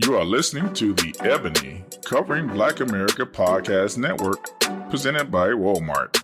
You are listening to the Ebony Covering Black America Podcast Network, presented by Walmart.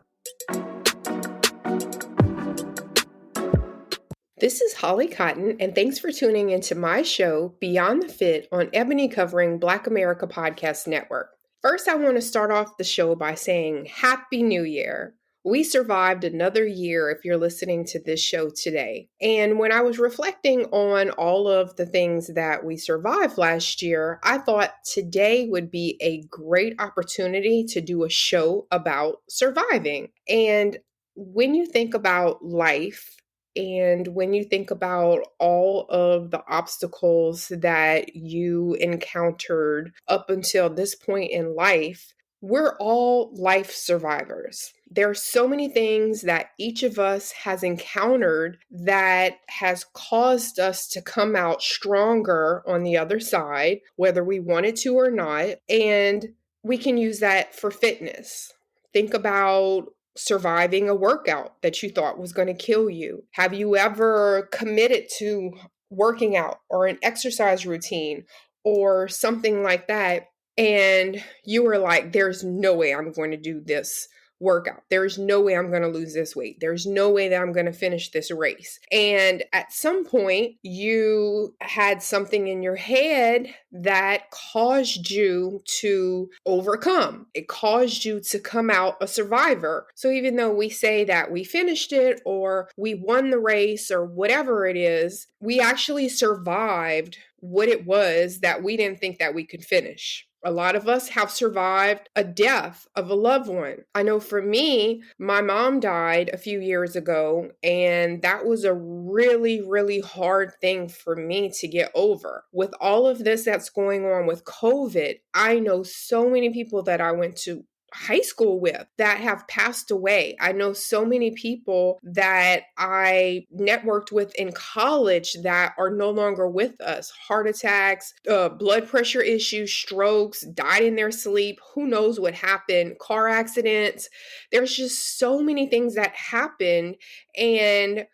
This is Holly Cotton, and thanks for tuning into my show, Beyond the Fit, on Ebony Covering Black America Podcast Network. First, I want to start off the show by saying Happy New Year. We survived another year if you're listening to this show today. And when I was reflecting on all of the things that we survived last year, I thought today would be a great opportunity to do a show about surviving. And when you think about life, and when you think about all of the obstacles that you encountered up until this point in life, we're all life survivors. There are so many things that each of us has encountered that has caused us to come out stronger on the other side, whether we wanted to or not. And we can use that for fitness. Think about surviving a workout that you thought was going to kill you. Have you ever committed to working out or an exercise routine or something like that, and you were like, there's no way I'm going to do this workout. There's no way I'm going to lose this weight. There's no way that I'm going to finish this race. And at some point, you had something in your head that caused you to overcome. It caused you to come out a survivor. So even though we say that we finished it or we won the race or whatever it is, we actually survived what it was that we didn't think that we could finish. A lot of us have survived a death of a loved one. I know for me, my mom died a few years ago, and that was a really, really hard thing for me to get over. With all of this that's going on with COVID, I know so many people that I went to high school with that have passed away. I know so many people that I networked with in college that are no longer with us. Heart attacks, blood pressure issues, strokes, died in their sleep. Who knows what happened? Car accidents. There's just so many things that happened. And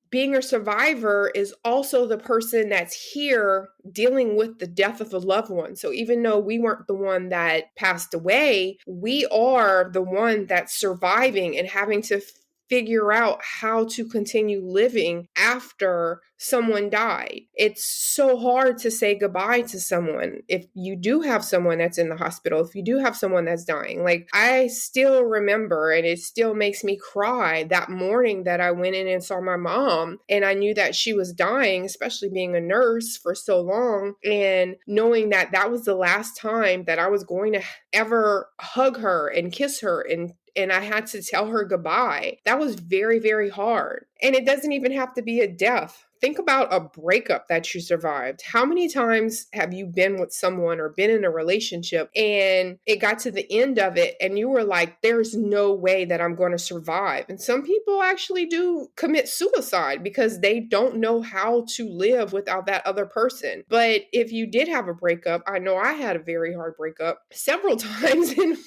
being a survivor is also the person that's here dealing with the death of a loved one. So even though we weren't the one that passed away, we are the one that's surviving and having to figure out how to continue living after someone died. It's so hard to say goodbye to someone. If you do have someone that's in the hospital, if you do have someone that's dying, like I still remember, and it still makes me cry, that morning that I went in and saw my mom and I knew that she was dying, especially being a nurse for so long, and knowing that that was the last time that I was going to ever hug her and kiss her and I had to tell her goodbye. That was very, very hard. And it doesn't even have to be a death. Think about a breakup that you survived. How many times have you been with someone or been in a relationship and it got to the end of it and you were like, there's no way that I'm going to survive? And some people actually do commit suicide because they don't know how to live without that other person. But if you did have a breakup, I know I had a very hard breakup several times in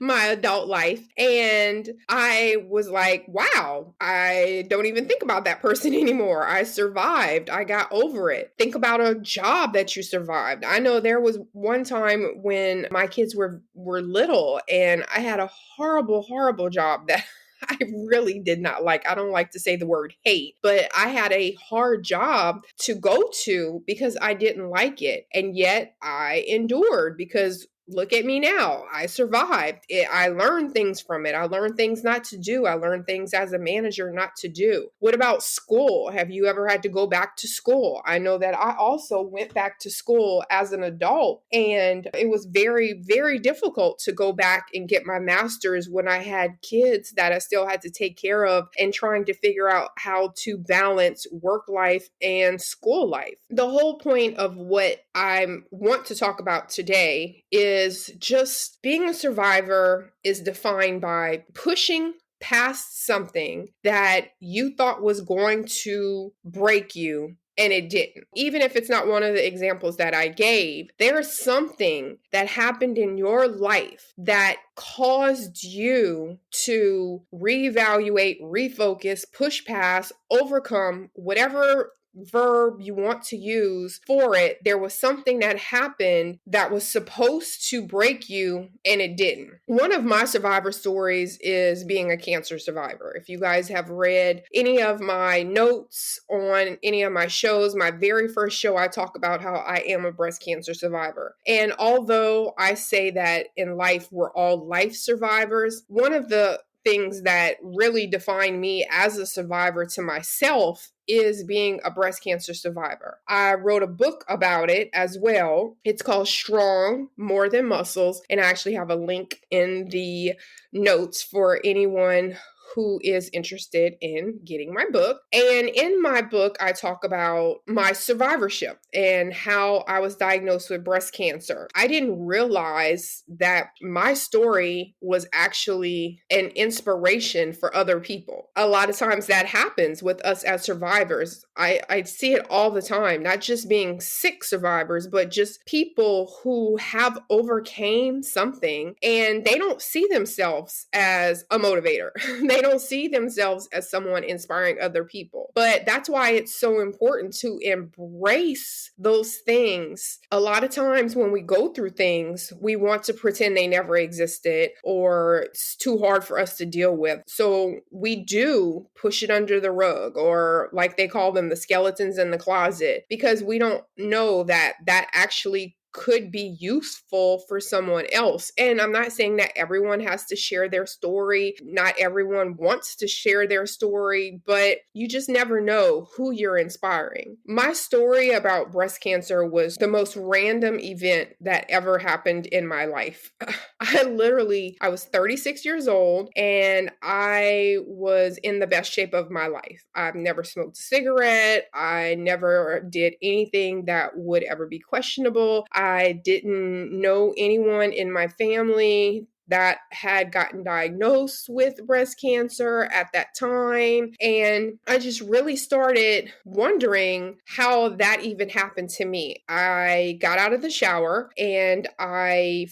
my adult life. And I was like, wow, I don't even think about that person anymore. I survived. I got over it. Think about a job that you survived. I know there was one time when my kids were little and I had a horrible, horrible job that I really did not like. I don't like to say the word hate, but I had a hard job to go to because I didn't like it. And yet I endured because look at me now. I survived it. I learned things from it. I learned things not to do. I learned things as a manager not to do. What about school? Have you ever had to go back to school? I know that I also went back to school as an adult, and it was very, very difficult to go back and get my master's when I had kids that I still had to take care of and trying to figure out how to balance work life and school life. The whole point of what I want to talk about today is just being a survivor is defined by pushing past something that you thought was going to break you and it didn't. Even if it's not one of the examples that I gave, there's something that happened in your life that caused you to reevaluate, refocus, push past, overcome whatever verb you want to use for it, there was something that happened that was supposed to break you and it didn't. One of my survivor stories is being a cancer survivor. If you guys have read any of my notes on any of my shows, my very first show, I talk about how I am a breast cancer survivor. And although I say that in life, we're all life survivors, one of the things that really define me as a survivor to myself is being a breast cancer survivor. I wrote a book about it as well. It's called Strong More Than Muscles, and I actually have a link in the notes for anyone who is interested in getting my book. And in my book, I talk about my survivorship and how I was diagnosed with breast cancer. I didn't realize that my story was actually an inspiration for other people. A lot of times that happens with us as survivors. I see it all the time, not just being sick survivors, but just people who have overcame something and they don't see themselves as a motivator. They don't see themselves as someone inspiring other people. But that's why it's so important to embrace those things. A lot of times when we go through things, we want to pretend they never existed or it's too hard for us to deal with. So we do push it under the rug, or like they call them, the skeletons in the closet, because we don't know that that actually could be useful for someone else. And I'm not saying that everyone has to share their story. Not everyone wants to share their story, but you just never know who you're inspiring. My story about breast cancer was the most random event that ever happened in my life. I was 36 years old and I was in the best shape of my life. I've never smoked a cigarette. I never did anything that would ever be questionable. I didn't know anyone in my family that had gotten diagnosed with breast cancer at that time. And I just really started wondering how that even happened to me. I got out of the shower and I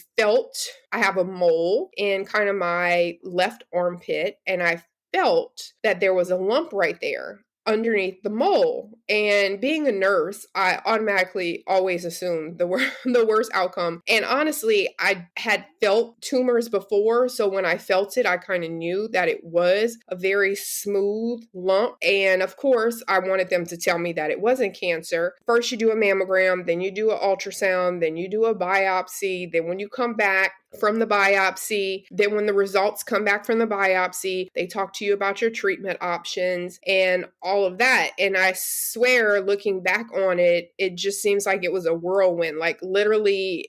have a mole in kind of my left armpit, and I felt that there was a lump right there underneath the mole. And being a nurse, I automatically always assumed the worst outcome. And honestly, I had felt tumors before, so when I felt it, I kind of knew that it was a very smooth lump. And of course, I wanted them to tell me that it wasn't cancer. First, you do a mammogram, then you do an ultrasound, then you do a biopsy. Then when you come back from the biopsy, then when the results come back from the biopsy, they talk to you about your treatment options and all of that. And I swear, looking back on it, it just seems like it was a whirlwind. Like literally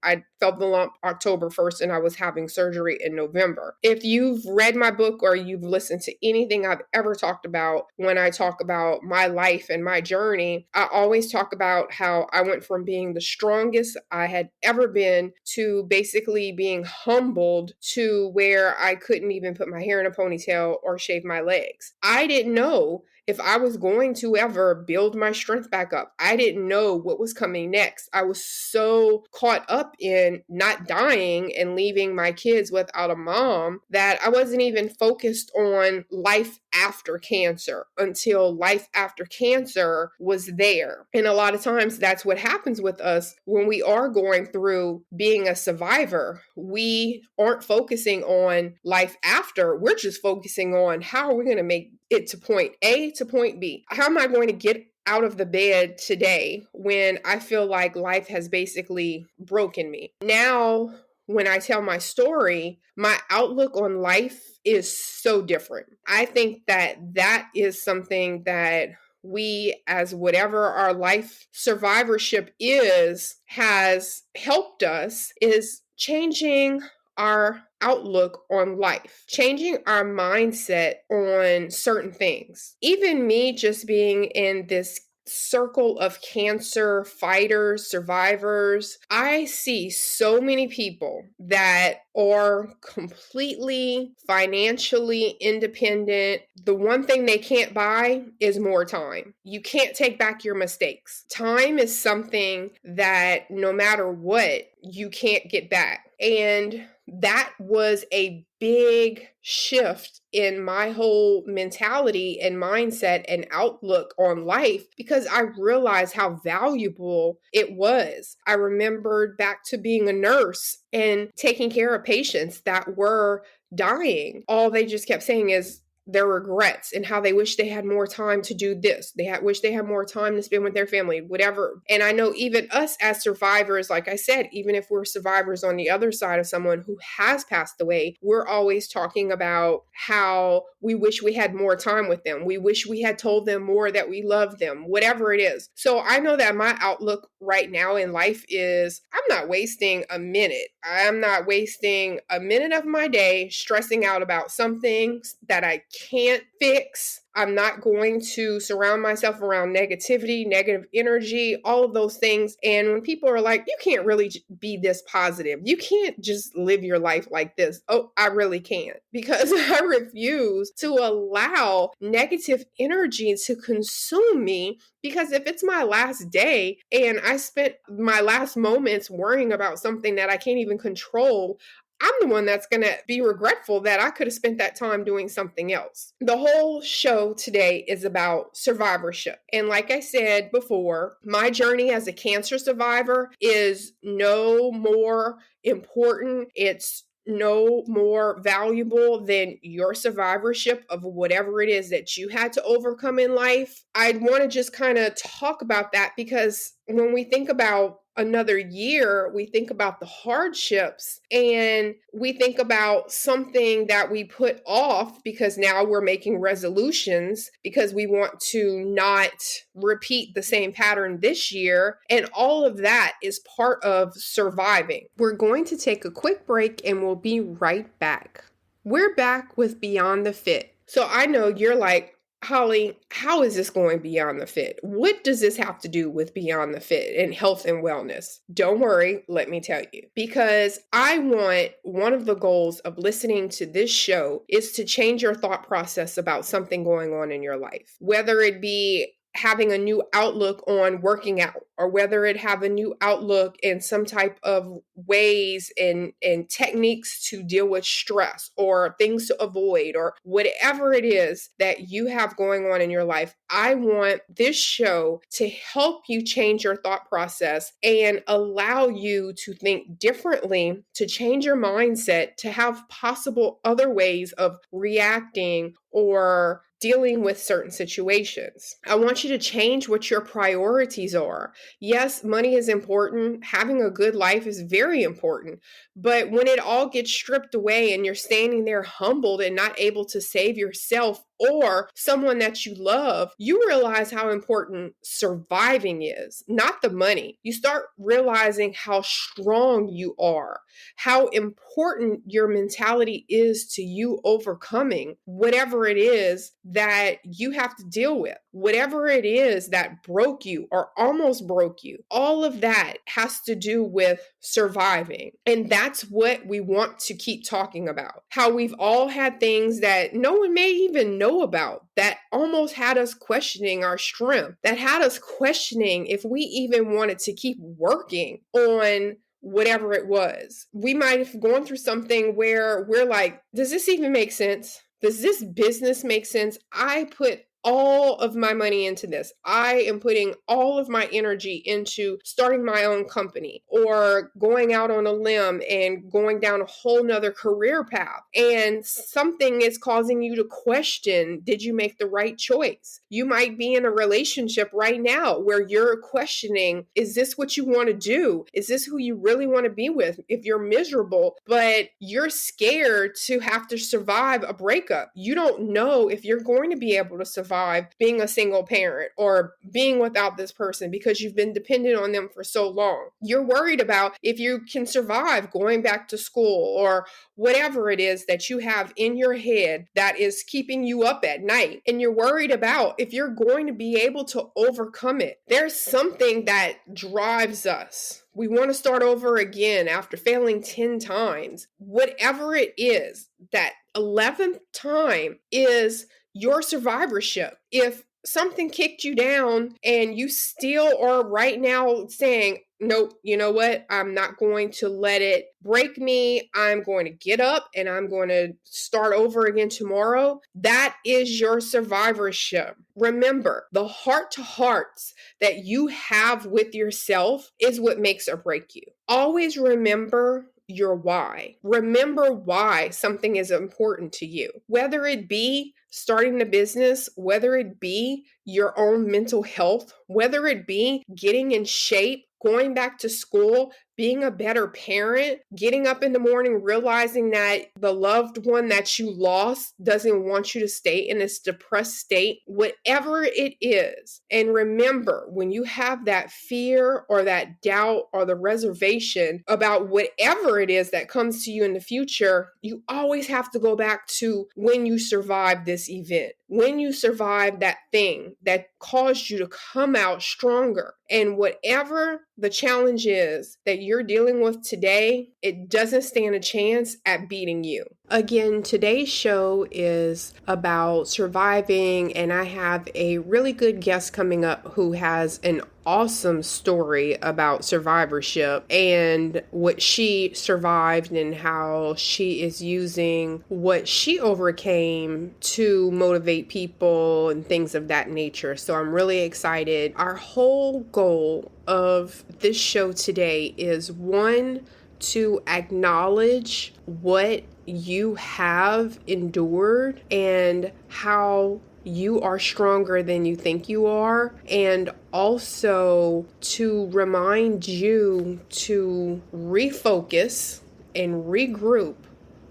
I felt the lump October 1st and I was having surgery in November. If you've read my book or you've listened to anything I've ever talked about, when I talk about my life and my journey, I always talk about how I went from being the strongest I had ever been to basically being humbled to where I couldn't even put my hair in a ponytail or shave my legs. I didn't know if I was going to ever build my strength back up. I didn't know what was coming next. I was so caught up in not dying and leaving my kids without a mom that I wasn't even focused on life after cancer until life after cancer was there. And a lot of times that's what happens with us when we are going through being a survivor. We aren't focusing on life after. We're just focusing on how are we going to make it to point A to point B? How am I going to get out of the bed today when I feel like life has basically broken me? Now, when I tell my story, my outlook on life is so different. I think that that is something that we, as whatever our life survivorship is, has helped us, is changing our outlook on life, changing our mindset on certain things. Even me just being in this circle of cancer fighters, survivors, I see so many people that are completely financially independent. The one thing they can't buy is more time. You can't take back your mistakes. Time is something that no matter what, you can't get back. And that was a big shift in my whole mentality and mindset and outlook on life because I realized how valuable it was. I remembered back to being a nurse and taking care of patients that were dying. All they just kept saying is their regrets and how they wish they had more time to do this. Wish they had more time to spend with their family, whatever. And I know even us as survivors, like I said, even if we're survivors on the other side of someone who has passed away, we're always talking about how we wish we had more time with them. We wish we had told them more that we love them, whatever it is. So I know that my outlook right now in life is I'm not wasting a minute. I'm not wasting a minute of my day stressing out about something that I can't fix. I'm not going to surround myself around negativity, negative energy, all of those things. And when people are like, you can't really be this positive, you can't just live your life like this. Oh, I really can't, because I refuse to allow negative energy to consume me. Because if it's my last day and I spent my last moments worrying about something that I can't even control, I'm the one that's going to be regretful that I could have spent that time doing something else. The whole show today is about survivorship. And like I said before, my journey as a cancer survivor is no more important. It's no more valuable than your survivorship of whatever it is that you had to overcome in life. I'd want to just kind of talk about that because when we think about another year, we think about the hardships and we think about something that we put off because now we're making resolutions because we want to not repeat the same pattern this year. And all of that is part of surviving. We're going to take a quick break and we'll be right back. We're back with Beyond the Fit. So I know you're like, Holly, how is this going beyond the fit? What does this have to do with beyond the fit and health and wellness? Don't worry, let me tell you. Because I want one of the goals of listening to this show is to change your thought process about something going on in your life. Whether it be having a new outlook on working out, or whether it have a new outlook in some type of ways and techniques to deal with stress or things to avoid, or whatever it is that you have going on in your life. I want this show to help you change your thought process and allow you to think differently, to change your mindset, to have possible other ways of reacting or dealing with certain situations. I want you to change what your priorities are. Yes, money is important. Having a good life is very important. But when it all gets stripped away and you're standing there humbled and not able to save yourself or someone that you love, you realize how important surviving is, not the money. You start realizing how strong you are, how important your mentality is to you overcoming whatever it is that you have to deal with, whatever it is that broke you or almost broke you. All of that has to do with surviving. And that's what we want to keep talking about. How we've all had things that no one may even know about that almost had us questioning our strength, that had us questioning if we even wanted to keep working on whatever it was. We might have gone through something where we're like, does this even make sense? Does this business make sense? I put all of my money into this. I am putting all of my energy into starting my own company or going out on a limb and going down a whole nother career path. And something is causing you to question, did you make the right choice? You might be in a relationship right now where you're questioning, is this what you want to do? Is this who you really want to be with? If you're miserable, but you're scared to have to survive a breakup, you don't know if you're going to be able to survive being a single parent or being without this person because you've been dependent on them for so long. You're worried about if you can survive going back to school or whatever it is that you have in your head that is keeping you up at night. And you're worried about if you're going to be able to overcome it. There's something that drives us. We want to start over again after failing 10 times. Whatever it is, that 11th time is your survivorship. If something kicked you down and you still are right now saying, nope, you know what? I'm not going to let it break me. I'm going to get up and I'm going to start over again tomorrow. That is your survivorship. Remember, the heart to hearts that you have with yourself is what makes or break you. Always remember your why. Remember why something is important to you, whether it be starting a business, whether it be your own mental health, whether it be getting in shape, going back to school, being a better parent, getting up in the morning, realizing that the loved one that you lost doesn't want you to stay in this depressed state, whatever it is. And remember, when you have that fear or that doubt or the reservation about whatever it is that comes to you in the future, you always have to go back to when you survived this event, when you survived that thing that caused you to come out stronger. And whatever the challenge is that you're dealing with today, it doesn't stand a chance at beating you. Again, today's show is about surviving, and I have a really good guest coming up who has an awesome story about survivorship and what she survived and how she is using what she overcame to motivate people and things of that nature. So I'm really excited. Our whole goal of this show today is one, to acknowledge what you have endured and how you are stronger than you think you are, and also to remind you to refocus and regroup.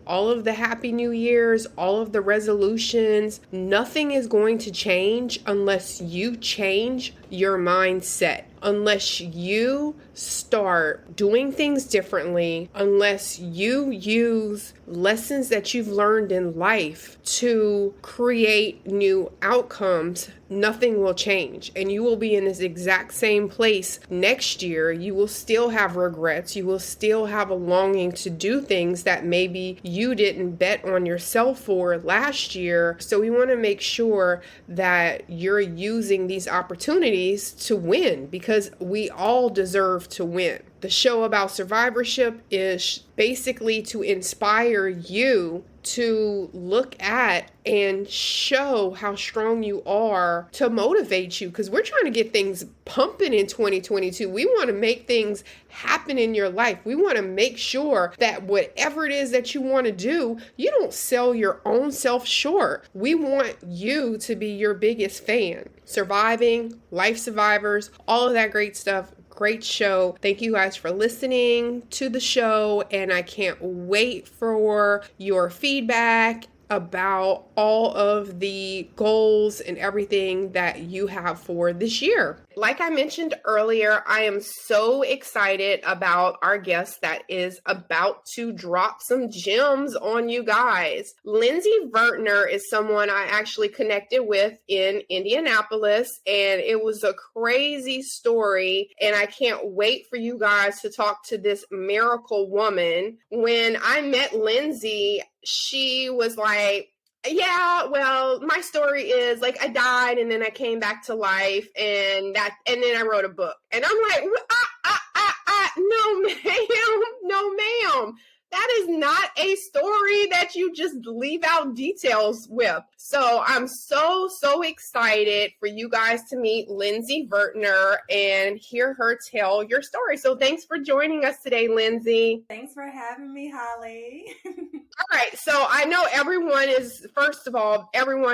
All of the Happy New Year's, all of the resolutions, nothing is going to change unless you change your mindset, unless you start doing things differently, unless you use lessons that you've learned in life to create new outcomes. Nothing will change, and you will be in this exact same place next year. You will still have regrets. You will still have a longing to do things that maybe you didn't bet on yourself for last year. So we want to make sure that you're using these opportunities to win, because we all deserve to win. The show about survivorship is basically to inspire you to look at and show how strong you are, to motivate you, because we're trying to get things pumping in 2022. We want to make things happen in your life. We want to make sure that whatever it is that you want to do, you don't sell your own self short. We want you to be your biggest fan. Surviving, life survivors, all of that great stuff. Great show. Thank you guys for listening to the show, and I can't wait for your feedback about all of the goals and everything that you have for this year. Like I mentioned earlier, I am so excited about our guest that is about to drop some gems on you guys. Lindsey Vertner is someone I actually connected with in Indianapolis, and it was a crazy story, and I can't wait for you guys to talk to this miracle woman. When I met Lindsey, she was like, yeah, well, my story is like I died and then I came back to life, and then I wrote a book. And I'm like, no, ma'am, no, ma'am. That is not a story that you just leave out details with. So I'm so excited for you guys to meet Lindsey Vertner and hear her tell your story. So thanks for joining us today, Lindsey. Thanks for having me, Holly. All right. So I know everyone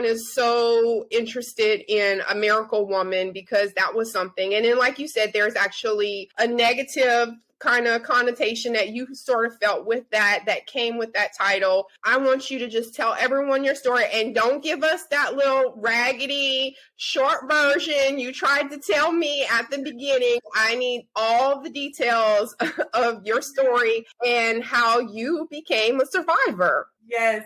is so interested in a miracle woman, because that was something. And then, like you said, there's actually a negative kind of connotation that you sort of felt with that came with that title. I want you to just tell everyone your story, and don't give us that little raggedy short version you tried to tell me at the beginning. I need all the details of your story and how you became a survivor. Yes.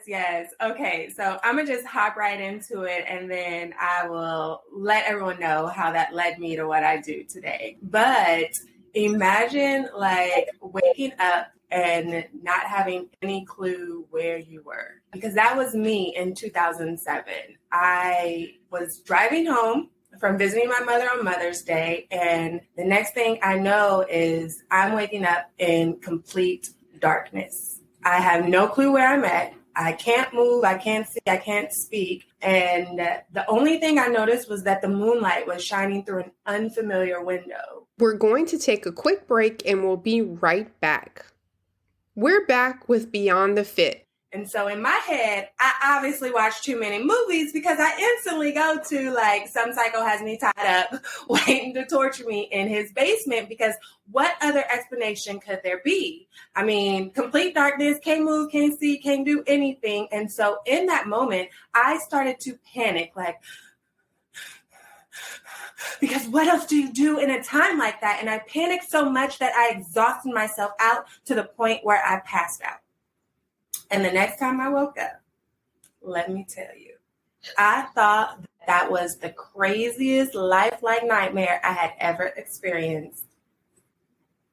Okay, so I'm going to just hop right into it, and then I will let everyone know how that led me to what I do today. But imagine like waking up and not having any clue where you were. Because that was me in 2007. I was driving home from visiting my mother on Mother's Day, and the next thing I know is I'm waking up in complete darkness. I have no clue where I'm at. I can't move, I can't see, I can't speak. And the only thing I noticed was that the moonlight was shining through an unfamiliar window. We're going to take a quick break and we'll be right back. We're back with Beyond the Fit. And so in my head, I obviously watch too many movies because I instantly go to like some psycho has me tied up waiting to torture me in his basement, because what other explanation could there be? I mean, complete darkness, can't move, can't see, can't do anything. And so in that moment, I started to panic, like, because what else do you do in a time like that? And I panicked so much that I exhausted myself out to the point where I passed out. And the next time I woke up, let me tell you, I thought that was the craziest lifelike nightmare I had ever experienced,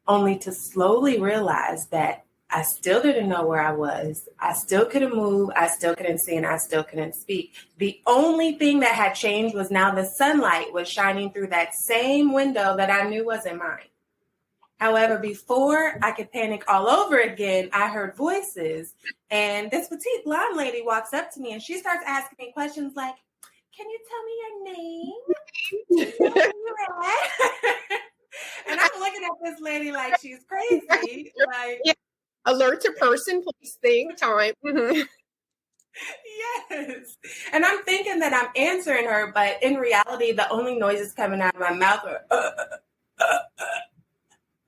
only to slowly realize that I still didn't know where I was. I still couldn't move. I still couldn't see, and I still couldn't speak. The only thing that had changed was now the sunlight was shining through that same window that I knew wasn't mine. However, before I could panic all over again, I heard voices, and this petite blonde lady walks up to me and she starts asking me questions like, "Can you tell me your name? Where you at?" And I'm looking at this lady like she's crazy. Like, Yeah. Alert to person, please think, time. Mm-hmm. Yes. And I'm thinking that I'm answering her, but in reality, the only noises coming out of my mouth are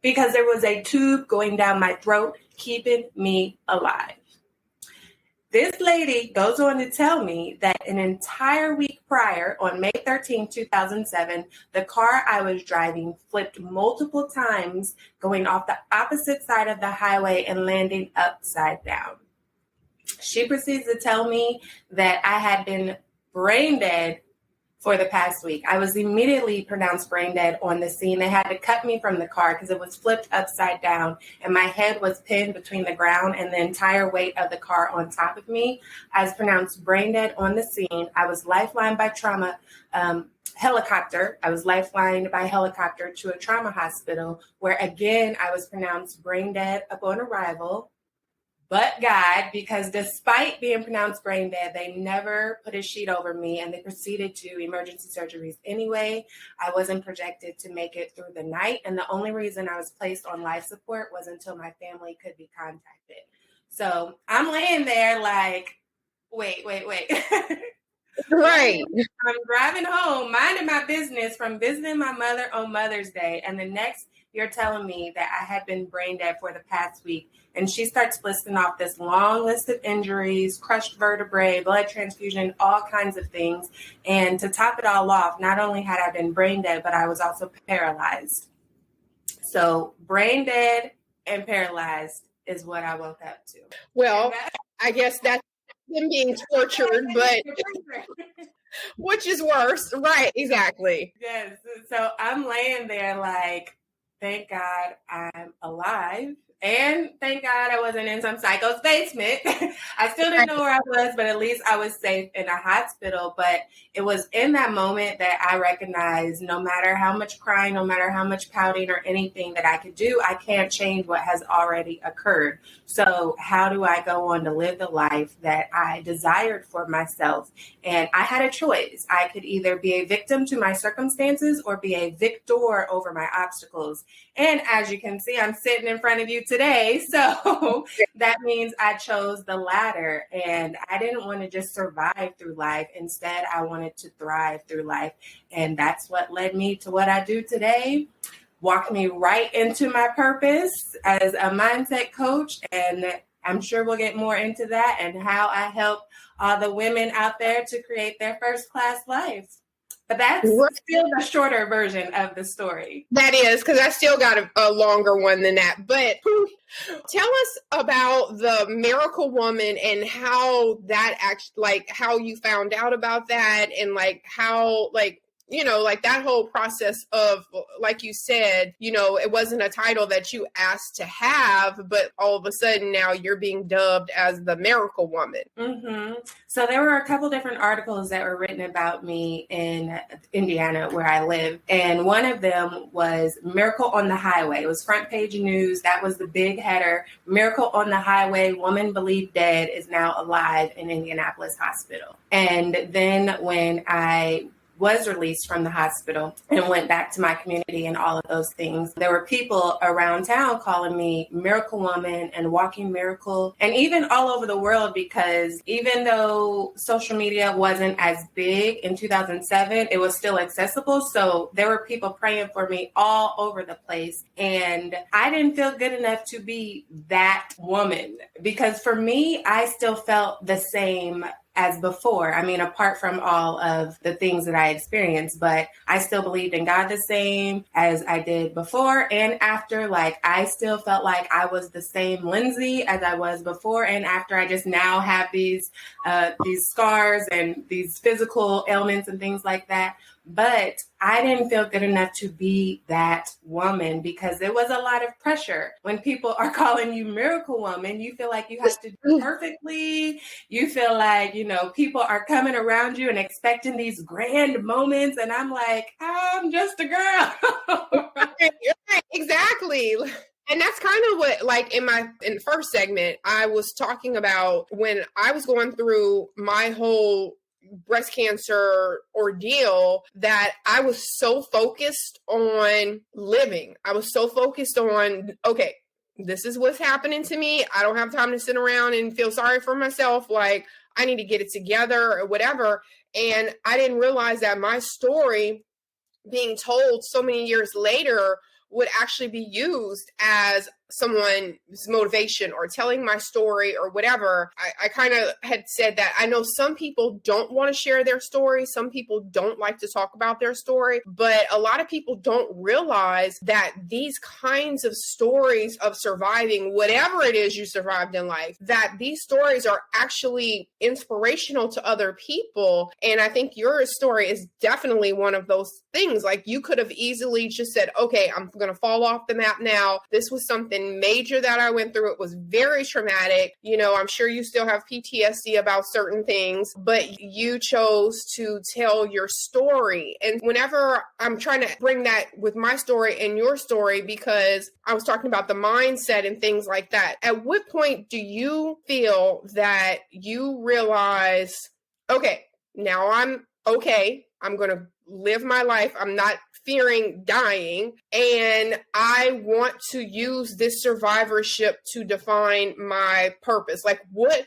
because there was a tube going down my throat, keeping me alive. This lady goes on to tell me that an entire week prior, on May 13, 2007, the car I was driving flipped multiple times, going off the opposite side of the highway and landing upside down. She proceeds to tell me that I had been brain dead for the past week. I was immediately pronounced brain dead on the scene. They had to cut me from the car because it was flipped upside down and my head was pinned between the ground and the entire weight of the car on top of me. I was pronounced brain dead on the scene. I was lifelined by helicopter. I was lifelined by helicopter to a trauma hospital where again, I was pronounced brain dead upon arrival. But God, because despite being pronounced brain dead, they never put a sheet over me and they proceeded to emergency surgeries anyway. I wasn't projected to make it through the night. And the only reason I was placed on life support was until my family could be contacted. So I'm laying there like, wait. Right. I'm driving home, minding my business from visiting my mother on Mother's Day. And the next, you're telling me that I had been brain dead for the past week. And she starts listing off this long list of injuries, crushed vertebrae, blood transfusion, all kinds of things. And to top it all off, not only had I been brain dead, but I was also paralyzed. So brain dead and paralyzed is what I woke up to. Well, I guess that's him being tortured, but which is worse. Right, exactly. Yes. So I'm laying there like, thank God I'm alive. And thank God I wasn't in some psycho's basement. I still didn't know where I was, but at least I was safe in a hospital. But it was in that moment that I recognized no matter how much crying, no matter how much pouting or anything that I could do, I can't change what has already occurred. So how do I go on to live the life that I desired for myself? And I had a choice. I could either be a victim to my circumstances or be a victor over my obstacles. And as you can see, I'm sitting in front of you today. So that means I chose the latter. And I didn't want to just survive through life. Instead, I wanted to thrive through life. And that's what led me to what I do today. Walked me right into my purpose as a mindset coach. And I'm sure we'll get more into that and how I help all the women out there to create their first class life. But that's still the shorter version of the story. That is, because I still got a longer one than that. But tell us about the Miracle Woman and how that actually, like, how you found out about that and like how, like, like that whole process of, like you said, it wasn't a title that you asked to have, but all of a sudden now you're being dubbed as the miracle woman. Mm-hmm. So there were a couple different articles that were written about me in Indiana, where I live. And one of them was Miracle on the Highway. It was front page news. That was the big header. Miracle on the Highway, woman believed dead is now alive in Indianapolis hospital. And then when I was released from the hospital and went back to my community and all of those things, there were people around town calling me Miracle Woman and Walking Miracle, and even all over the world, because even though social media wasn't as big in 2007, it was still accessible. So there were people praying for me all over the place. And I didn't feel good enough to be that woman, because for me, I still felt the same as before. I mean, apart from all of the things that I experienced, but I still believed in God the same as I did before and after. Like, I still felt like I was the same Lindsey as I was before and after. I just now have these scars and these physical ailments and things like that. But I didn't feel good enough to be that woman, because there was a lot of pressure. When people are calling you Miracle Woman, you feel like you have to do perfectly. You feel like, people are coming around you and expecting these grand moments. And I'm like, I'm just a girl. Right, exactly. And that's kind of what, like, in the first segment, I was talking about when I was going through my whole breast cancer ordeal, that I was so focused on living. I was so focused on, okay, this is what's happening to me. I don't have time to sit around and feel sorry for myself. Like, I need to get it together or whatever. And I didn't realize that my story being told so many years later would actually be used as someone's motivation or telling my story or whatever. I kind of had said that I know some people don't want to share their story. Some people don't like to talk about their story, but a lot of people don't realize that these kinds of stories of surviving whatever it is you survived in life, that these stories are actually inspirational to other people. And I think your story is definitely one of those things. Like, you could have easily just said, okay, I'm going to fall off the map now. This was something major that I went through. It was very traumatic. I'm sure you still have PTSD about certain things, but you chose to tell your story. And whenever I'm trying to bring that with my story and your story, because I was talking about the mindset and things like that, at what point do you feel that you realize, okay, now I'm okay, I'm going to live my life, I'm not fearing dying, and I want to use this survivorship to define my purpose? Like, what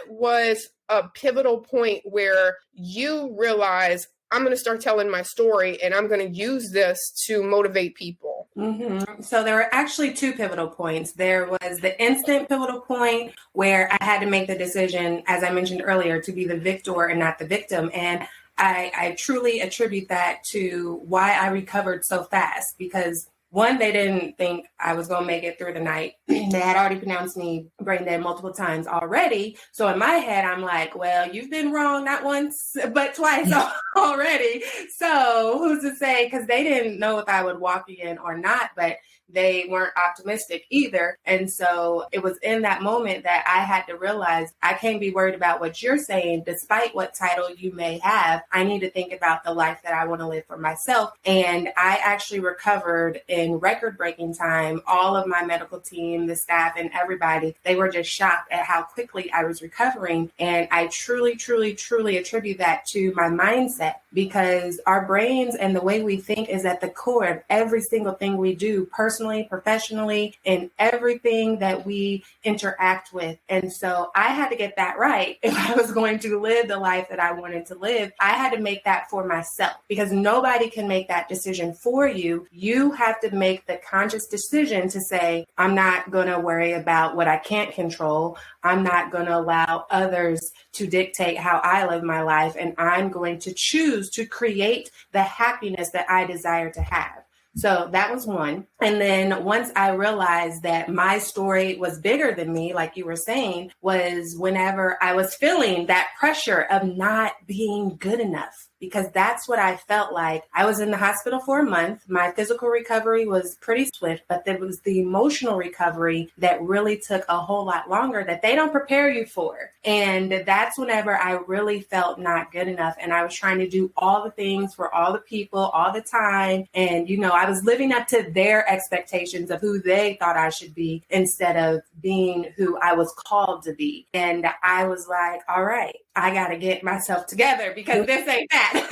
was a pivotal point where you realize, I'm going to start telling my story and I'm going to use this to motivate people? Mm-hmm. So there were actually two pivotal points. There was the instant pivotal point where I had to make the decision, as I mentioned earlier, to be the victor and not the victim. And I truly attribute that to why I recovered so fast, because one, they didn't think I was going to make it through the night. They had already pronounced me brain dead multiple times already. So in my head, I'm like, well, you've been wrong, not once, but twice already. So who's to say? Because they didn't know if I would walk again or not, but they weren't optimistic either. And so it was in that moment that I had to realize I can't be worried about what you're saying, despite what title you may have. I need to think about the life that I want to live for myself. And I actually recovered in record-breaking time. All of my medical team, the staff, and everybody, they were just shocked at how quickly I was recovering. And I truly, truly, truly attribute that to my mindset, because our brains and the way we think is at the core of every single thing we do, personally, professionally, and everything that we interact with. And so I had to get that right. If I was going to live the life that I wanted to live, I had to make that for myself, because nobody can make that decision for you. You have to make the conscious decision to say, I'm not going to worry about what I can't control. I'm not going to allow others to dictate how I live my life. And I'm going to choose to create the happiness that I desire to have. So that was one. And then once I realized that my story was bigger than me, like you were saying, was whenever I was feeling that pressure of not being good enough. because that's what I felt like. I was in the hospital for a month. My physical recovery was pretty swift, but there was the emotional recovery that really took a whole lot longer that they don't prepare you for. And that's whenever I really felt not good enough. And I was trying to do all the things for all the people all the time. And, I was living up to their expectations of who they thought I should be instead of being who I was called to be. And I was like, all right, I got to get myself together because this ain't that.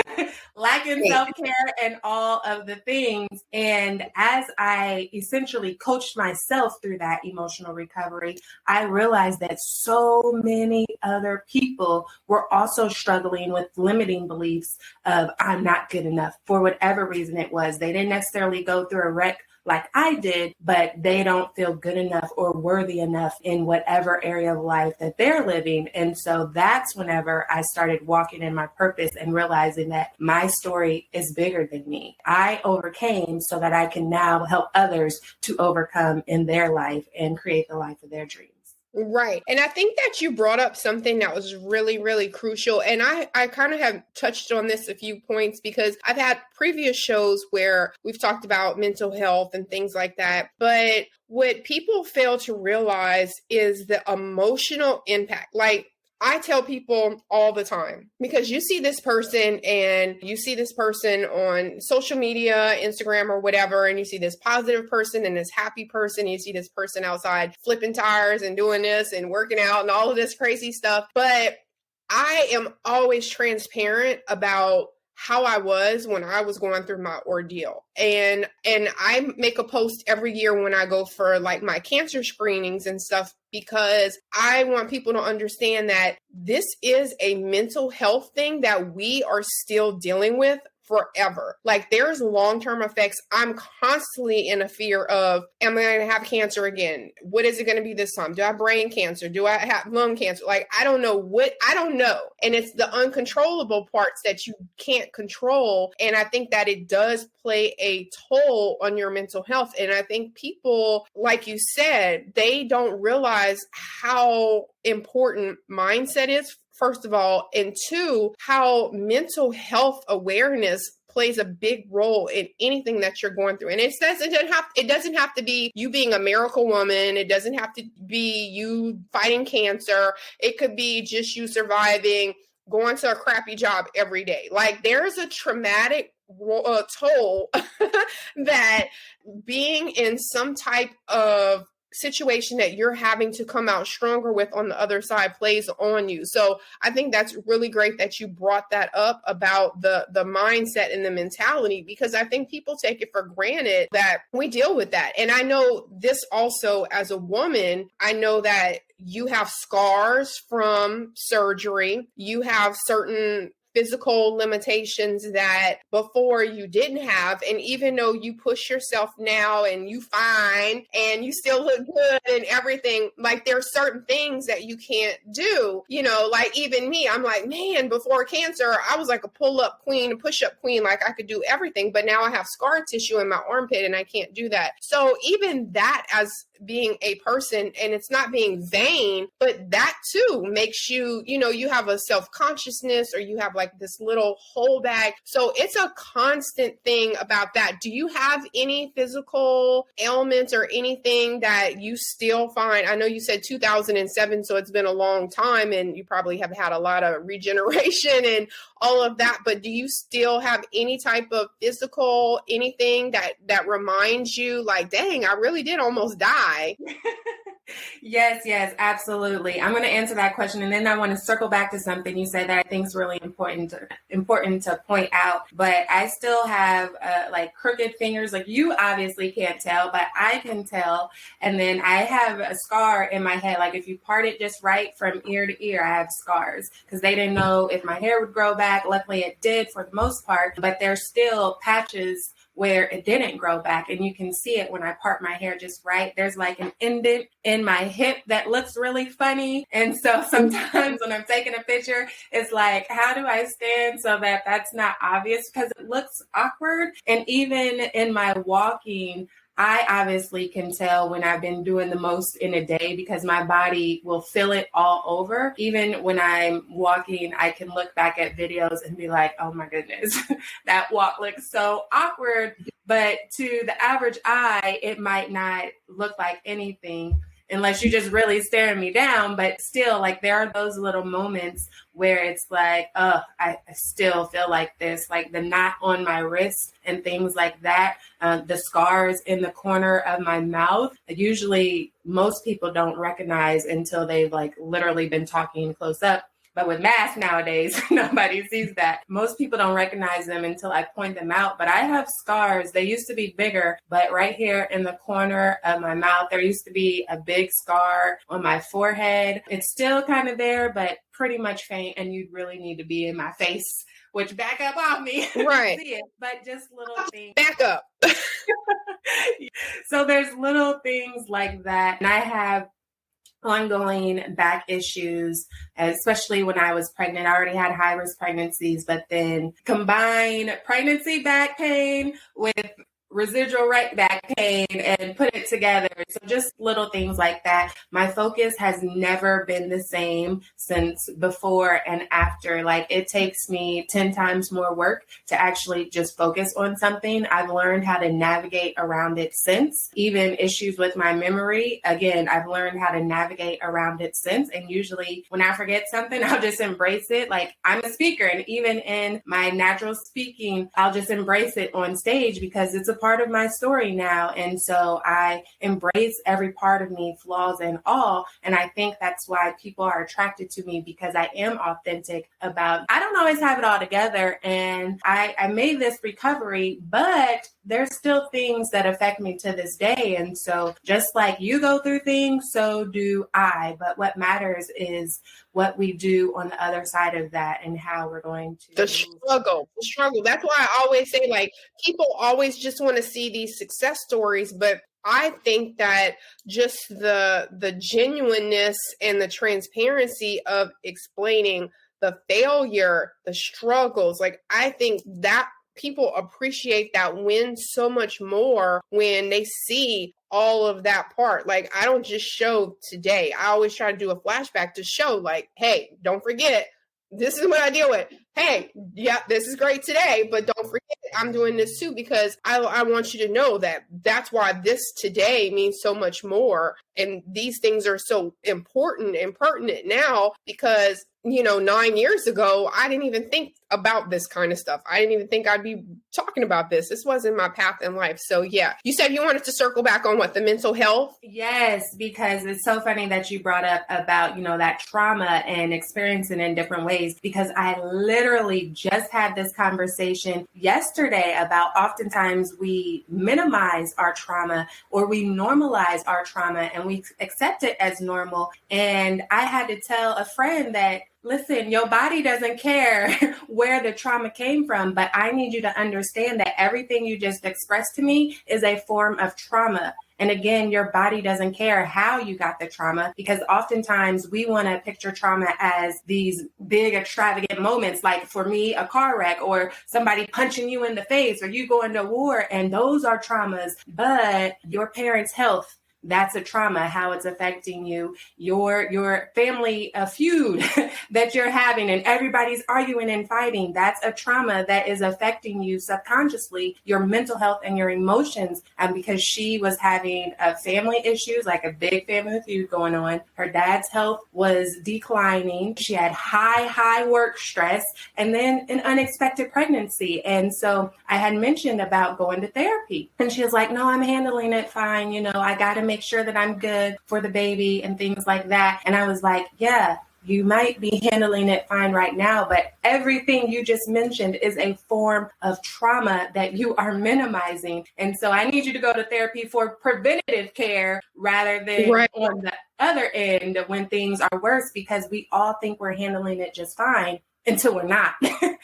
Lacking self-care and all of the things. And as I essentially coached myself through that emotional recovery, I realized that so many other people were also struggling with limiting beliefs of I'm not good enough for whatever reason it was. They didn't necessarily go through a wreck like I did, but they don't feel good enough or worthy enough in whatever area of life that they're living. And so that's whenever I started walking in my purpose and realizing that my story is bigger than me. I overcame so that I can now help others to overcome in their life and create the life of their dreams. Right. And I think that you brought up something that was really, really crucial. And I kind of have touched on this a few points because I've had previous shows where we've talked about mental health and things like that. But what people fail to realize is the emotional impact. Like, I tell people all the time, because you see this person on social media, Instagram or whatever, and you see this positive person and this happy person. You see this person outside flipping tires and doing this and working out and all of this crazy stuff. But I am always transparent about how I was when I was going through my ordeal. And I make a post every year when I go for like my cancer screenings and stuff, because I want people to understand that this is a mental health thing that we are still dealing with forever. Like, there's long-term effects. I'm constantly in a fear of, am I going to have cancer again? What is it going to be this time? Do I have brain cancer? Do I have lung cancer? Like, I don't know. And it's the uncontrollable parts that you can't control. And I think that it does play a toll on your mental health. And I think people, like you said, they don't realize how important mindset is, first of all, and two, how mental health awareness plays a big role in anything that you're going through. And it doesn't have to be you being a miracle woman. It doesn't have to be you fighting cancer. It could be just you surviving, going to a crappy job every day. Like, there's a traumatic toll that being in some type of situation that you're having to come out stronger with on the other side plays on you. So I think that's really great that you brought that up about the mindset and the mentality, because I think people take it for granted that we deal with that. And I know this also as a woman, I know that you have scars from surgery. You have certain physical limitations that before you didn't have. And even though you push yourself now and you fine and you still look good and everything, like, there are certain things that you can't do, like even me, I'm like, man, before cancer, I was like a pull-up queen, a push-up queen, like I could do everything, but now I have scar tissue in my armpit and I can't do that. So even that, as being a person, and it's not being vain, but that too makes you, you have a self-consciousness, or you have like this little holdback. So it's a constant thing about that. Do you have any physical ailments or anything that you still find? I know you said 2007, so it's been a long time and you probably have had a lot of regeneration and all of that, but do you still have any type of physical, anything that reminds you like, dang, I really did almost die? Yes, absolutely. I'm going to answer that question, and then I want to circle back to something you said that I think is really important to point out. But I still have like crooked fingers. Like, you obviously can't tell, but I can tell. And then I have a scar in my head. Like, if you part it just right from ear to ear, I have scars because they didn't know if my hair would grow back. Luckily, it did for the most part, but there's still patches where it didn't grow back. And you can see it when I part my hair just right. There's like an indent in my hip that looks really funny. And so sometimes when I'm taking a picture, it's like, how do I stand so that that's not obvious? Because it looks awkward. And even in my walking, I obviously can tell when I've been doing the most in a day because my body will feel it all over. Even when I'm walking, I can look back at videos and be like, oh my goodness, that walk looks so awkward. But to the average eye, it might not look like anything unless you just really staring me down. But still, like, there are those little moments where it's like, oh, I still feel like this, like the knot on my wrist and things like that. The scars in the corner of my mouth, usually most people don't recognize until they've like literally been talking close up. But with masks nowadays, nobody sees that. Most people don't recognize them until I point them out. But I have scars. They used to be bigger, but right here in the corner of my mouth, there used to be a big scar on my forehead. It's still kind of there, but pretty much faint. And you'd really need to be in my face, which back up off me. Right. See it, but just little things. Back up. So there's little things like that. And I have ongoing back issues, especially when I was pregnant. I already had high risk pregnancies, but then combine pregnancy back pain with residual right back pain and put it together. So just little things like that. My focus has never been the same since before and after. Like, it takes me 10 times more work to actually just focus on something. I've learned how to navigate around it since. Even issues with my memory, again, I've learned how to navigate around it since. And usually when I forget something, I'll just embrace it. Like, I'm a speaker, and even in my natural speaking, I'll just embrace it on stage because it's a part of my story now. And so I embrace every part of me, flaws and all. And I think that's why people are attracted to me, because I am authentic about, I don't always have it all together. And I made this recovery, but there's still things that affect me to this day. And so just like you go through things, so do I. But what matters is what we do on the other side of that and how we're going to the struggle. That's why I always say, like, people always just want to see these success stories, but I think that just the genuineness and the transparency of explaining the failure, the struggles, like, I think that people appreciate that win so much more when they see all of that part. Like, I don't just show today. I always try to do a flashback to show, like, hey, don't forget, this is what I deal with. Hey, yeah, this is great today, but don't forget, I'm doing this too, because I want you to know that that's why this today means so much more. And these things are so important and pertinent now because, 9 years ago, I didn't even think about this kind of stuff. I didn't even think I'd be talking about this. This wasn't my path in life. So yeah, you said you wanted to circle back on the mental health? Yes, because it's so funny that you brought up about, that trauma and experiencing in different ways, because I literally just had this conversation yesterday about oftentimes we minimize our trauma or we normalize our trauma and we accept it as normal. And I had to tell a friend that, listen, your body doesn't care where the trauma came from, but I need you to understand that everything you just expressed to me is a form of trauma. And again, your body doesn't care how you got the trauma, because oftentimes we want to picture trauma as these big extravagant moments, like for me, a car wreck or somebody punching you in the face or you going to war. And those are traumas, but your parents' health, that's a trauma, how it's affecting you, your family feud that you're having and everybody's arguing and fighting. That's a trauma that is affecting you subconsciously, your mental health and your emotions. And because she was having family issues, like a big family feud going on, her dad's health was declining. She had high work stress and then an unexpected pregnancy. And so I had mentioned about going to therapy and she was like, no, I'm handling it fine. I got to make sure that I'm good for the baby and things like that. And I was like, yeah, you might be handling it fine right now, but everything you just mentioned is a form of trauma that you are minimizing. And so I need you to go to therapy for preventative care rather than on the other end when things are worse, because we all think we're handling it just fine until we're not.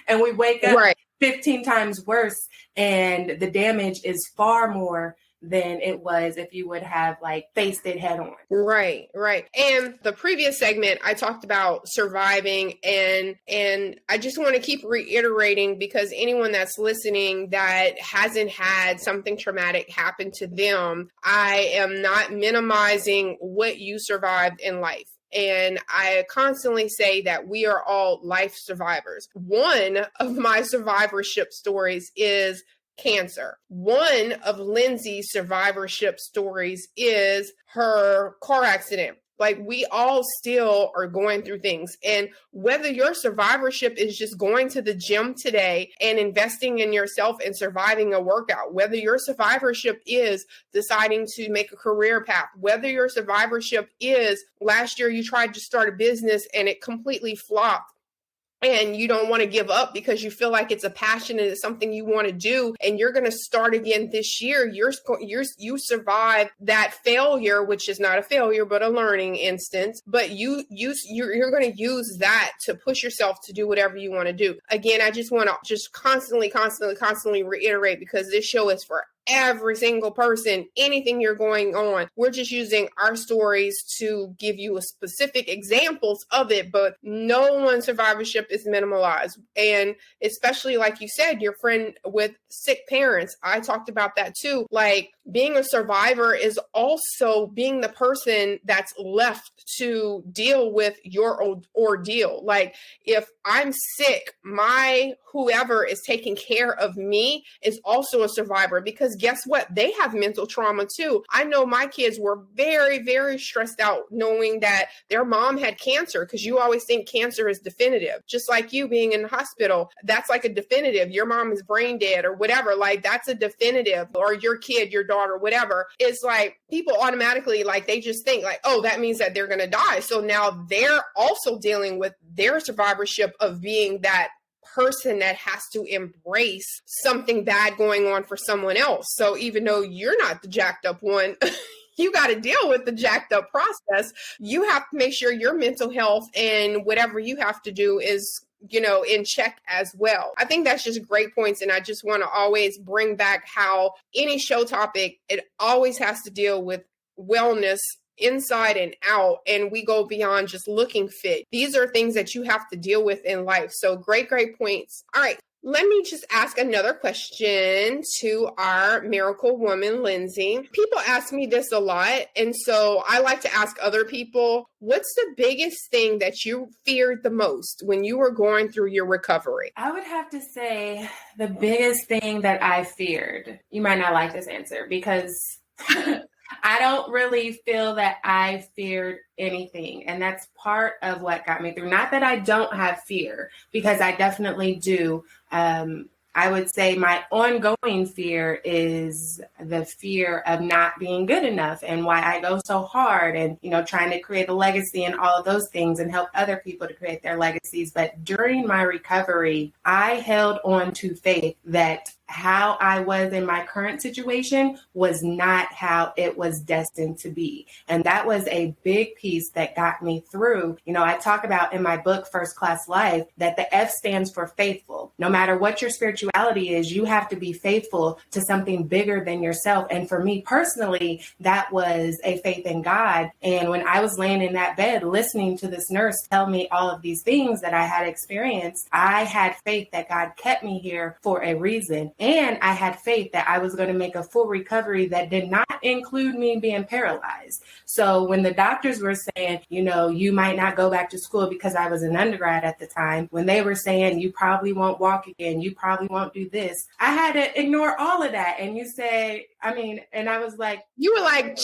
And we wake up 15 times worse and the damage is far more than it was if you would have like faced it head on. Right. And the previous segment, I talked about surviving, and I just want to keep reiterating, because anyone that's listening that hasn't had something traumatic happen to them, I am not minimizing what you survived in life. And I constantly say that we are all life survivors. One of my survivorship stories is cancer. One of Lindsey's survivorship stories is her car accident. Like, we all still are going through things. And whether your survivorship is just going to the gym today and investing in yourself and surviving a workout, whether your survivorship is deciding to make a career path, whether your survivorship is last year you tried to start a business and it completely flopped, and you don't want to give up because you feel like it's a passion and it's something you want to do, and you're going to start again this year. You survive that failure, which is not a failure but a learning instance. But you're going to use that to push yourself to do whatever you want to do. Again, I just want to constantly reiterate, because this show is for every single person, anything you're going on. We're just using our stories to give you a specific examples of it, but no one's survivorship is minimalized. And especially, like you said, your friend with sick parents, I talked about that too. Like, being a survivor is also being the person that's left to deal with your ordeal. Like, if I'm sick, my whoever is taking care of me is also a survivor, because guess what? They have mental trauma too. I know my kids were very, very stressed out knowing that their mom had cancer, because you always think cancer is definitive. Just like you being in the hospital, that's like a definitive. Your mom is brain dead or whatever. Like, that's a definitive. Or your kid, your daughter, whatever. It's like people automatically, like, they just think like, oh, that means that they're going to die. So now they're also dealing with their survivorship of being that person that has to embrace something bad going on for someone else. So even though you're not the jacked up one, you got to deal with the jacked up process. You have to make sure your mental health and whatever you have to do is, in check as well. I think that's just great points. And I just want to always bring back how any show topic, it always has to deal with wellness inside and out, and we go beyond just looking fit. These are things that you have to deal with in life. So great points. All right, let me just ask another question to our miracle woman, Lindsey. People ask me this a lot, and so I like to ask other people, what's the biggest thing that you feared the most when you were going through your recovery? I would have to say the biggest thing that I feared, you might not like this answer, because I don't really feel that I feared anything. And that's part of what got me through. Not that I don't have fear, because I definitely do. I would say my ongoing fear is the fear of not being good enough, and why I go so hard and, trying to create a legacy and all of those things and help other people to create their legacies. But during my recovery, I held on to faith that how I was in my current situation was not how it was destined to be. And that was a big piece that got me through. I talk about in my book, First Class Life, that the F stands for faithful. No matter what your spirituality is, you have to be faithful to something bigger than yourself. And for me personally, that was a faith in God. And when I was laying in that bed, listening to this nurse tell me all of these things that I had experienced, I had faith that God kept me here for a reason. And I had faith that I was going to make a full recovery that did not include me being paralyzed. So when the doctors were saying, you might not go back to school, because I was an undergrad at the time, when they were saying you probably won't walk again, you probably won't do this, I had to ignore all of that. And you say, and I was like, you were like,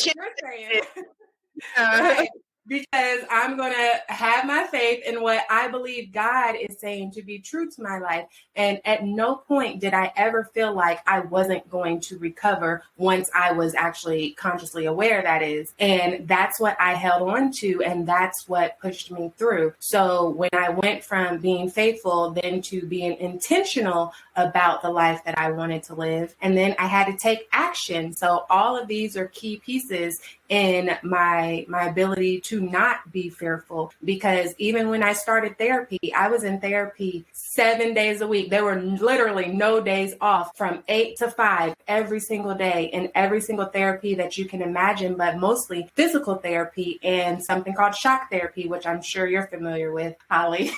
right. Because I'm going to have my faith in what I believe God is saying to be true to my life. And at no point did I ever feel like I wasn't going to recover once I was actually consciously aware, that is. And that's what I held on to. And that's what pushed me through. So when I went from being faithful then to being intentional about the life that I wanted to live, and then I had to take action. So all of these are key pieces in my ability to not be fearful, because even when I started therapy, I was in therapy 7 days a week. There were literally no days off, from 8 to 5 every single day, in every single therapy that you can imagine, but mostly physical therapy and something called shock therapy, which I'm sure you're familiar with, Holly,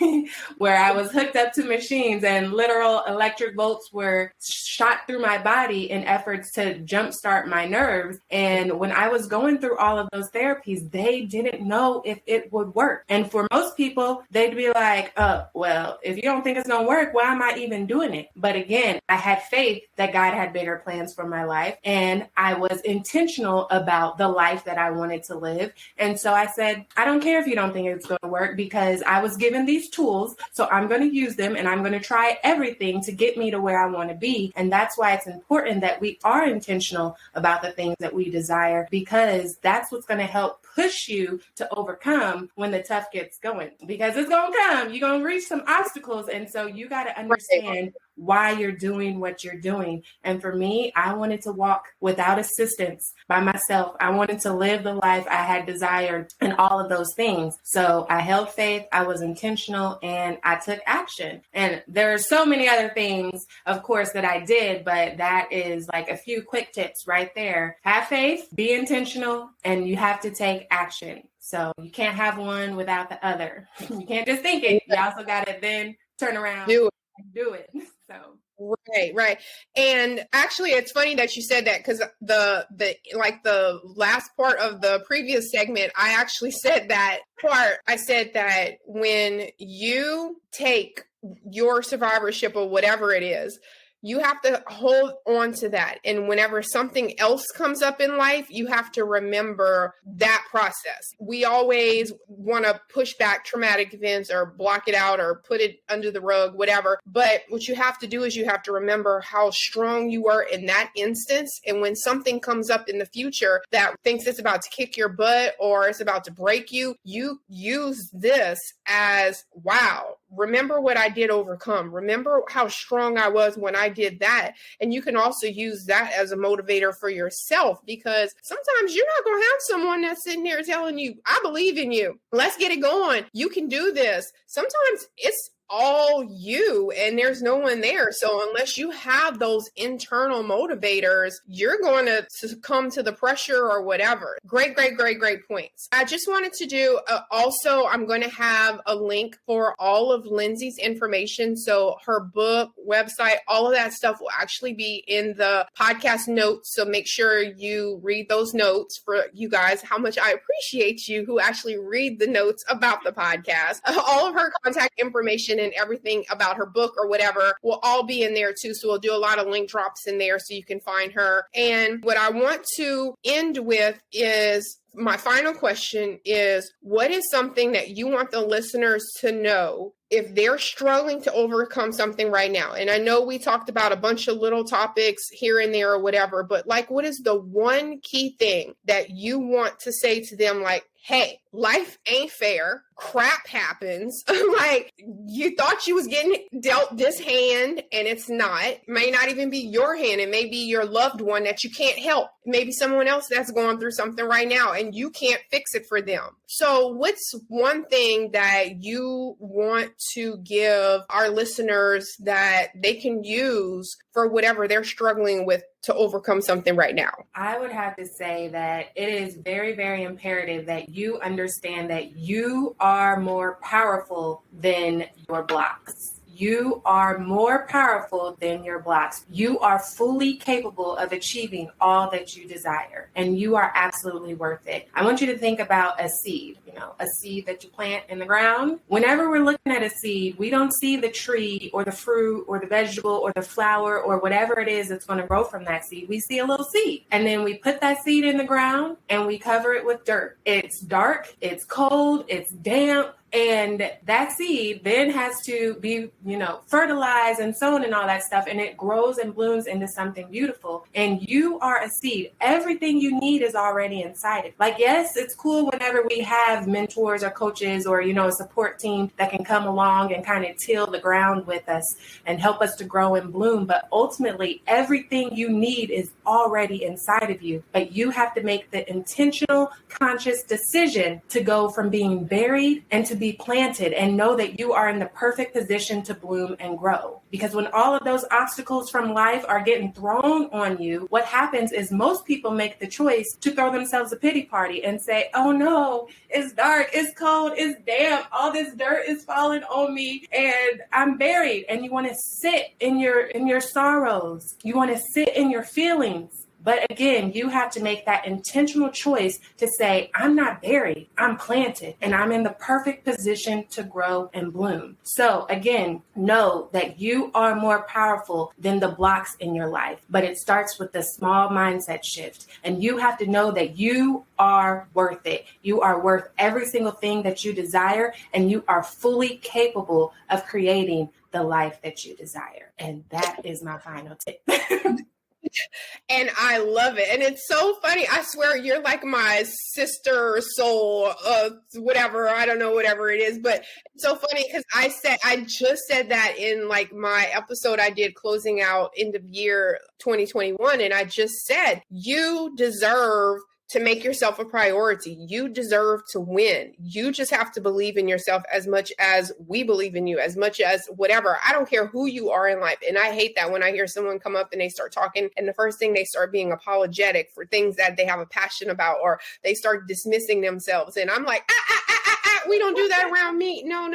where I was hooked up to machines and literal electric bolts were shot through my body in efforts to jumpstart my nerves. And when I was going through all of those therapies, they didn't know if it would work. And for most people, they'd be like, oh, well, if you don't think it's going to work, why am I even doing it? But again, I had faith that God had bigger plans for my life. And I was intentional about the life that I wanted to live. And so I said, I don't care if you don't think it's going to work, because I was given these tools. So I'm going to use them, and I'm going to try everything to get me to where I want to be. And that's why it's important that we are intentional about the things that we desire, because that's what's going to help push you to overcome when the tough gets going, because it's going to come. You're going to reach some obstacles. And so you got to understand why you're doing what you're doing. And for me, I wanted to walk without assistance by myself. I wanted to live the life I had desired and all of those things. So I held faith, I was intentional, and I took action. And there are so many other things, of course, that I did, but that is like a few quick tips right there. Have faith, be intentional, and you have to take action. So you can't have one without the other. You can't just think it. You also got to then turn around and do it. So Right. And actually, it's funny that you said that, because the last part of the previous segment, I actually said that part. I said that when you take your survivorship or whatever it is, you have to hold on to that. And whenever something else comes up in life, you have to remember that process. We always want to push back traumatic events or block it out or put it under the rug, whatever. But what you have to do is you have to remember how strong you were in that instance. And when something comes up in the future that thinks it's about to kick your butt or it's about to break you, you use this as, wow, remember what I did overcome. Remember how strong I was when I did that. And you can also use that as a motivator for yourself, because sometimes you're not going to have someone that's sitting there telling you, I believe in you. Let's get it going. You can do this. Sometimes it's all you and there's no one there. So unless you have those internal motivators, you're going to succumb to the pressure or whatever. Great points. I just wanted to do also, I'm going to have a link for all of Lindsey's information. So her book, website, all of that stuff will actually be in the podcast notes. So make sure you read those notes. For you guys, how much I appreciate you who actually read the notes about the podcast. All of her contact information and everything about her book or whatever will all be in there too. So we'll do a lot of link drops in there so you can find her. And what I want to end with is, my final question is, what is something that you want the listeners to know if they're struggling to overcome something right now? And I know we talked about a bunch of little topics here and there or whatever, but like, what is the one key thing that you want to say to them? Like, hey, life ain't fair. Crap happens. Like, you thought you was getting dealt this hand and it's not. It may not even be your hand. It may be your loved one that you can't help. Maybe someone else that's going through something right now and you can't fix it for them. So what's one thing that you want to give our listeners that they can use for whatever they're struggling with to overcome something right now? I would have to say that it is very, very imperative that you understand that you are more powerful than your blocks. You are more powerful than your blocks. You are fully capable of achieving all that you desire, and you are absolutely worth it. I want you to think about a seed, a seed that you plant in the ground. Whenever we're looking at a seed, we don't see the tree or the fruit or the vegetable or the flower or whatever it is that's going to grow from that seed. We see a little seed, and then we put that seed in the ground and we cover it with dirt. It's dark, it's cold, it's damp, And that seed then has to be, fertilized and sown and all that stuff. And it grows and blooms into something beautiful. And you are a seed. Everything you need is already inside it. Like, yes, it's cool whenever we have mentors or coaches or, a support team that can come along and kind of till the ground with us and help us to grow and bloom. But ultimately, everything you need is already inside of you. But you have to make the intentional, conscious decision to go from being buried and to be planted, and know that you are in the perfect position to bloom and grow. Because when all of those obstacles from life are getting thrown on you, what happens is most people make the choice to throw themselves a pity party and say, oh no, it's dark, it's cold, it's damp, all this dirt is falling on me and I'm buried. And you want to sit in your sorrows. You want to sit in your feelings. But again, you have to make that intentional choice to say, I'm not buried, I'm planted, and I'm in the perfect position to grow and bloom. So again, know that you are more powerful than the blocks in your life, but it starts with the small mindset shift. And you have to know that you are worth it. You are worth every single thing that you desire, and you are fully capable of creating the life that you desire. And that is my final tip. And I love it. And it's so funny. I swear you're like my sister soul, whatever. I don't know, whatever it is. But it's so funny because I just said that in like my episode I did closing out end of year 2021. And I just said, you deserve to make yourself a priority. You deserve to win. You just have to believe in yourself as much as we believe in you, as much as whatever. I don't care who you are in life. And I hate that when I hear someone come up and they start talking and the first thing they start being apologetic for things that they have a passion about, or they start dismissing themselves. And I'm like, we don't do that around me. No.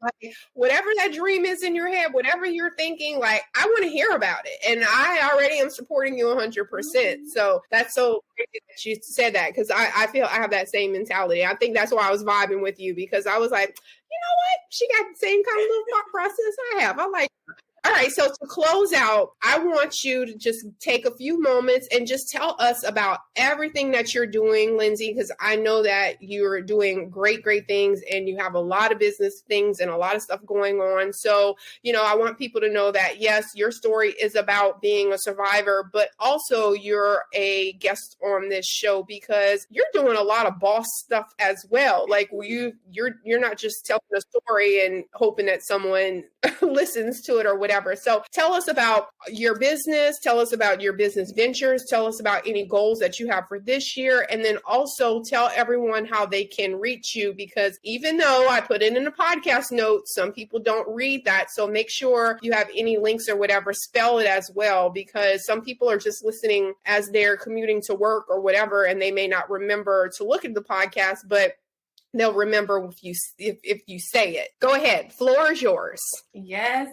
Like, whatever that dream is in your head, whatever you're thinking, like, I want to hear about it. And I already am supporting you 100%. So that's so crazy that you said that, because I feel I have that same mentality. I think that's why I was vibing with you, because I was like, you know what? She got the same kind of little thought process I have. I like her. All right, so to close out, I want you to just take a few moments and just tell us about everything that you're doing, Lindsey, because I know that you're doing great things and you have a lot of business things and a lot of stuff going on. So, I want people to know that, yes, your story is about being a survivor, but also you're a guest on this show because you're doing a lot of boss stuff as well. Like you're not just telling a story and hoping that someone listens to it or whatever. So tell us about your business, tell us about your business ventures, tell us about any goals that you have for this year, and then also tell everyone how they can reach you, because even though I put it in the podcast notes, some people don't read that. So make sure you have any links or whatever, spell it as well, because some people are just listening as they're commuting to work or whatever, and they may not remember to look at the podcast, but they'll remember if you say it. Go ahead. Floor is yours. Yes.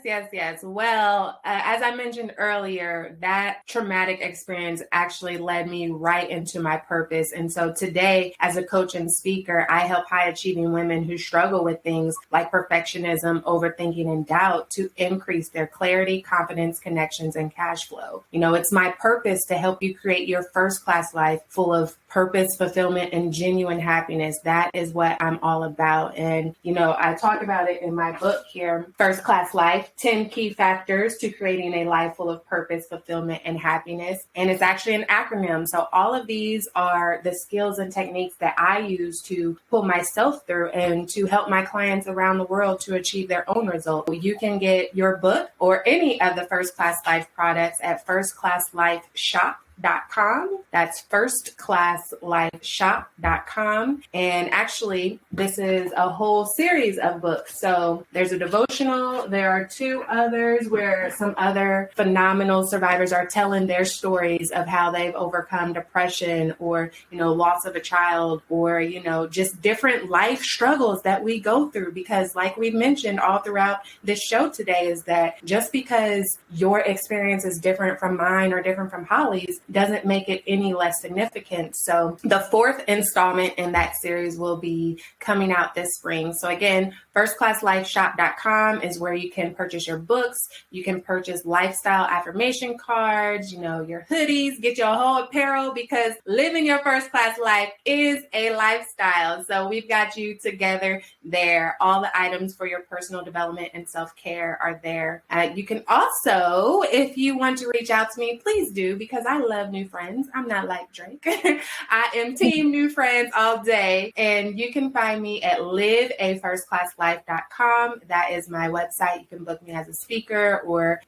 Well, as I mentioned earlier, that traumatic experience actually led me right into my purpose. And so today, as a coach and speaker, I help high achieving women who struggle with things like perfectionism, overthinking, and doubt to increase their clarity, confidence, connections, and cash flow. It's my purpose to help you create your first class life full of purpose, fulfillment, and genuine happiness. That is what I'm all about. And, I talk about it in my book here, First Class Life, 10 Key Factors to Creating a Life Full of Purpose, Fulfillment, and Happiness. And it's actually an acronym. So all of these are the skills and techniques that I use to pull myself through and to help my clients around the world to achieve their own result. You can get your book or any of the First Class Life products at firstclasslifeshop.com. That's firstclasslifeshop.com. And actually, this is a whole series of books. So there's a devotional. There are 2 others where some other phenomenal survivors are telling their stories of how they've overcome depression or, loss of a child or, just different life struggles that we go through. Because like we mentioned all throughout this show today is that just because your experience is different from mine or different from Holly's doesn't make it any less significant. So the fourth installment in that series will be coming out this spring. So again, firstclasslifeshop.com is where you can purchase your books. You can purchase lifestyle affirmation cards, your hoodies, get your whole apparel, because living your first class life is a lifestyle. So we've got you together there. All the items for your personal development and self-care are there. You can also, if you want to reach out to me, please do, because I love new friends. I'm not like Drake. I am team new friends all day. And you can find me at liveafirstclasslife.com. That is my website. You can book me as a speaker or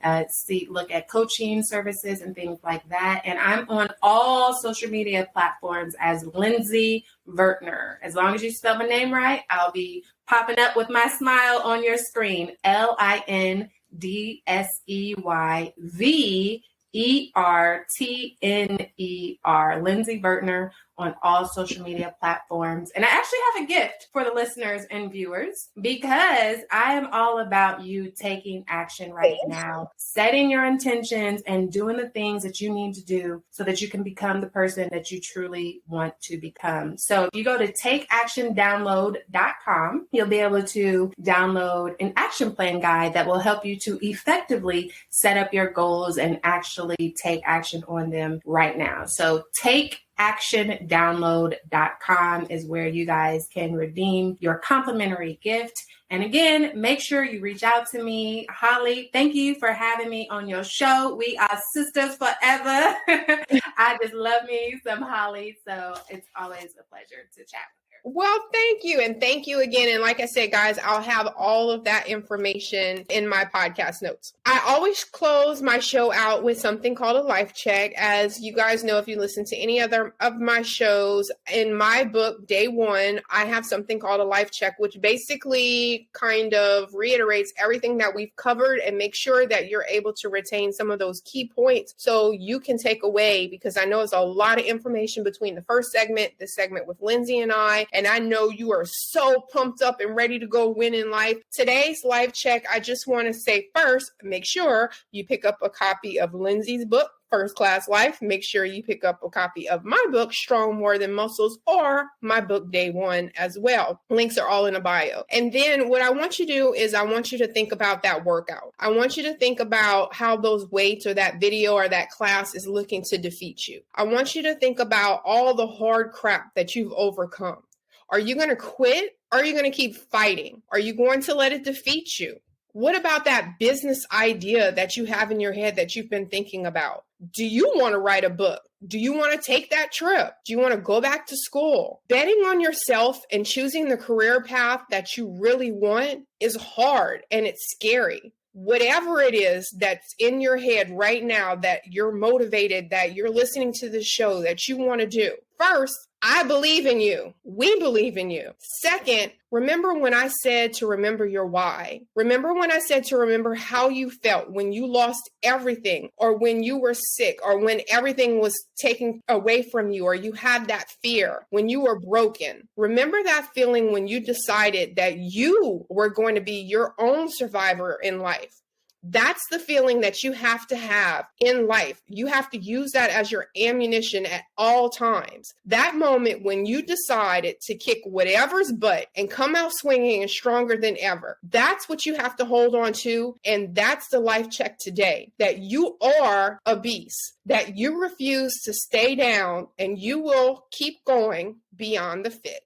look at coaching services and things like that. And I'm on all social media platforms as Lindsey Vertner. As long as you spell my name right, I'll be popping up with my smile on your screen. LINDSEYVERTNER. Lindsey Vertner on all social media platforms. And I actually have a gift for the listeners and viewers, because I am all about you taking action right now, setting your intentions and doing the things that you need to do so that you can become the person that you truly want to become. So if you go to takeactiondownload.com, you'll be able to download an action plan guide that will help you to effectively set up your goals and actually take action on them right now. So takeactiondownload.com is where you guys can redeem your complimentary gift. And again, make sure you reach out to me. Holly, thank you for having me on your show. We are sisters forever. I just love me some Holly. So it's always a pleasure to chat with her. Well, thank you. And thank you again. And like I said, guys, I'll have all of that information in my podcast notes. I always close my show out with something called a life check. As you guys know, if you listen to any other of my shows, in my book, Day One, I have something called a life check, which basically kind of reiterates everything that we've covered and make sure that you're able to retain some of those key points so you can take away, because I know it's a lot of information between the first segment, the segment with Lindsey and I know you are so pumped up and ready to go win in life. Today's life check, I just want to say first, make sure you pick up a copy of Lindsey's book, First Class Life. Make sure you pick up a copy of my book, Strong More Than Muscles, or my book, Day One, as well. Links are all in the bio. And then what I want you to do is I want you to think about that workout. I want you to think about how those weights or that video or that class is looking to defeat you. I want you to think about all the hard crap that you've overcome. Are you going to quit? Or are you going to keep fighting? Are you going to let it defeat you? What about that business idea that you have in your head that you've been thinking about? Do you want to write a book? Do you want to take that trip? Do you want to go back to school? Betting on yourself and choosing the career path that you really want is hard and it's scary. Whatever it is that's in your head right now that you're motivated, that you're listening to this show, that you want to do. First, I believe in you. We believe in you. Second, remember when I said to remember your why. Remember when I said to remember how you felt when you lost everything, or when you were sick, or when everything was taken away from you, or you had that fear, when you were broken. Remember that feeling when you decided that you were going to be your own survivor in life. That's the feeling that you have to have in life. You have to use that as your ammunition at all times. That moment when you decided to kick whatever's butt and come out swinging and stronger than ever, that's what you have to hold on to. And that's the life check today, that you are a beast, that you refuse to stay down and you will keep going beyond the fit.